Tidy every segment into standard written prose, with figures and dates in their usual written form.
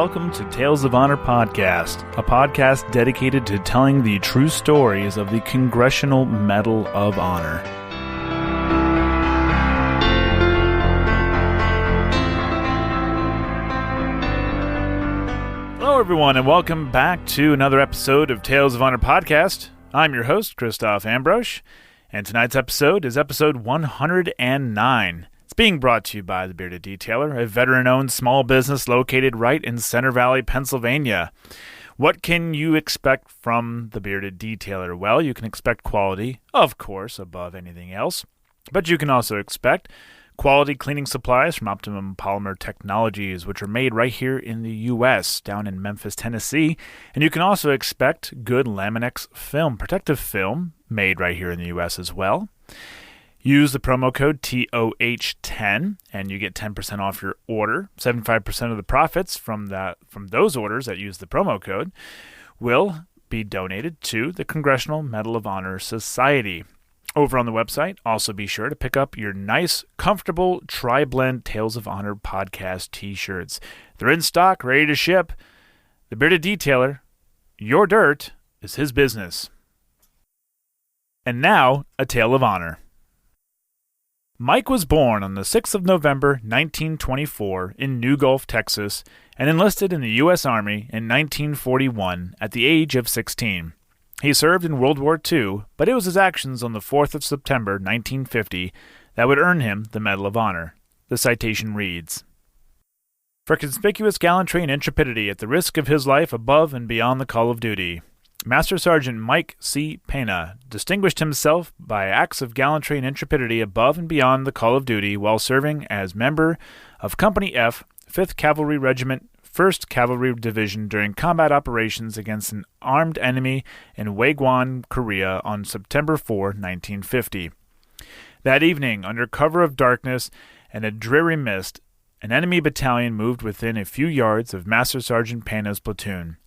welcome to Tales of Honor Podcast, a podcast dedicated to telling the true stories of the Congressional Medal of Honor. Hello everyone, and welcome back to another episode of Tales of Honor Podcast. I'm your host, Christoph Ambrosch, and tonight's episode is episode 109. It's being brought to you by The Bearded Detailer, a veteran-owned small business located right in Center Valley, Pennsylvania. What can you expect from The Bearded Detailer? Well, you can expect quality, of course, above anything else. But you can also expect quality cleaning supplies from Optimum Polymer Technologies, which are made right here in the U.S., down in Memphis, Tennessee. And you can also expect good Laminex film, protective film, made right here in the U.S. as well. Use the promo code TOH10 and you get 10% off your order. 75% of the profits from those orders that use the promo code will be donated to the Congressional Medal of Honor Society. Over on the website, also be sure to pick up your nice, comfortable Tri-Blend Tales of Honor podcast t-shirts. They're in stock, ready to ship. The Bearded Detailer, your dirt is his business. And now, a tale of honor. Mike was born on the 6th of November, 1924, in New Gulf, Texas, and enlisted in the U.S. Army in 1941 at the age of 16. He served in World War II, but it was his actions on the 4th of September, 1950, that would earn him the Medal of Honor. The citation reads, "For conspicuous gallantry and intrepidity at the risk of his life above and beyond the call of duty, Master Sergeant Mike C Pena distinguished himself by acts of gallantry and intrepidity above and beyond the call of duty while serving as member of Company F, 5th Cavalry Regiment, 1st Cavalry Division during combat operations against an armed enemy in Waigwan, Korea on September 4, 1950. That evening, under cover of darkness and a dreary mist, an enemy battalion moved within a few yards of Master Sergeant Pena's platoon.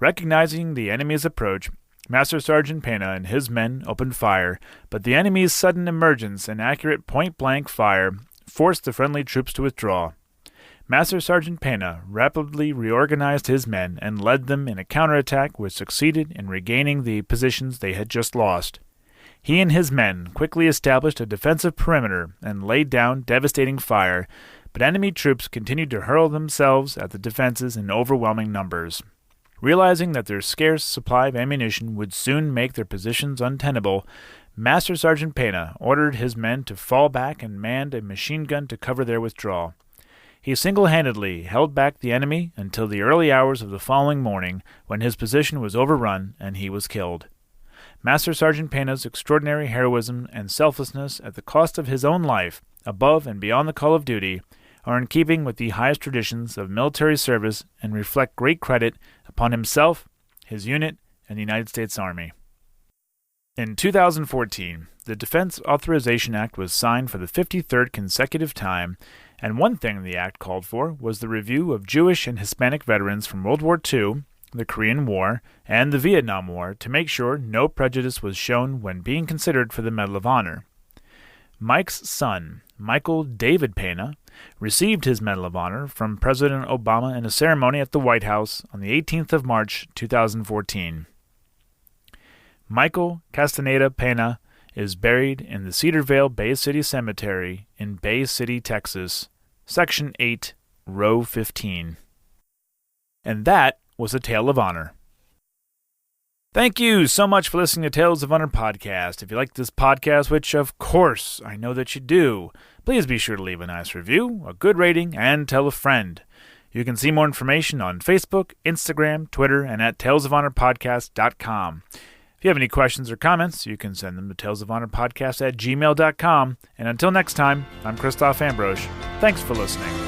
Recognizing the enemy's approach, Master Sergeant Pena and his men opened fire, but the enemy's sudden emergence and accurate point-blank fire forced the friendly troops to withdraw. Master Sergeant Pena rapidly reorganized his men and led them in a counterattack which succeeded in regaining the positions they had just lost. He and his men quickly established a defensive perimeter and laid down devastating fire, but enemy troops continued to hurl themselves at the defenses in overwhelming numbers. Realizing that their scarce supply of ammunition would soon make their positions untenable, Master Sergeant Pena ordered his men to fall back and manned a machine gun to cover their withdrawal. He single-handedly held back the enemy until the early hours of the following morning, when his position was overrun and he was killed. Master Sergeant Pena's extraordinary heroism and selflessness at the cost of his own life, above and beyond the call of duty, are in keeping with the highest traditions of military service and reflect great credit upon himself, his unit, and the United States Army. In 2014, the Defense Authorization Act was signed for the 53rd consecutive time, and one thing the act called for was the review of Jewish and Hispanic veterans from World War II, the Korean War, and the Vietnam War to make sure no prejudice was shown when being considered for the Medal of Honor. Mike's son, Michael David Pena, received his Medal of Honor from President Obama in a ceremony at the White House on the 18th of March, 2014. Michael Castaneda Pena is buried in the Cedarvale Bay City Cemetery in Bay City, Texas, Section 8, Row 15. And that was a Tale of Honor. Thank you so much for listening to Tales of Honor Podcast. If you like this podcast, which of course I know that you do, please be sure to leave a nice review, a good rating, and tell a friend. You can see more information on Facebook, Instagram, Twitter, and at talesofhonorpodcast.com. If you have any questions or comments, you can send them to talesofhonorpodcast@gmail.com. And until next time, I'm Christoph Ambrosch. Thanks for listening.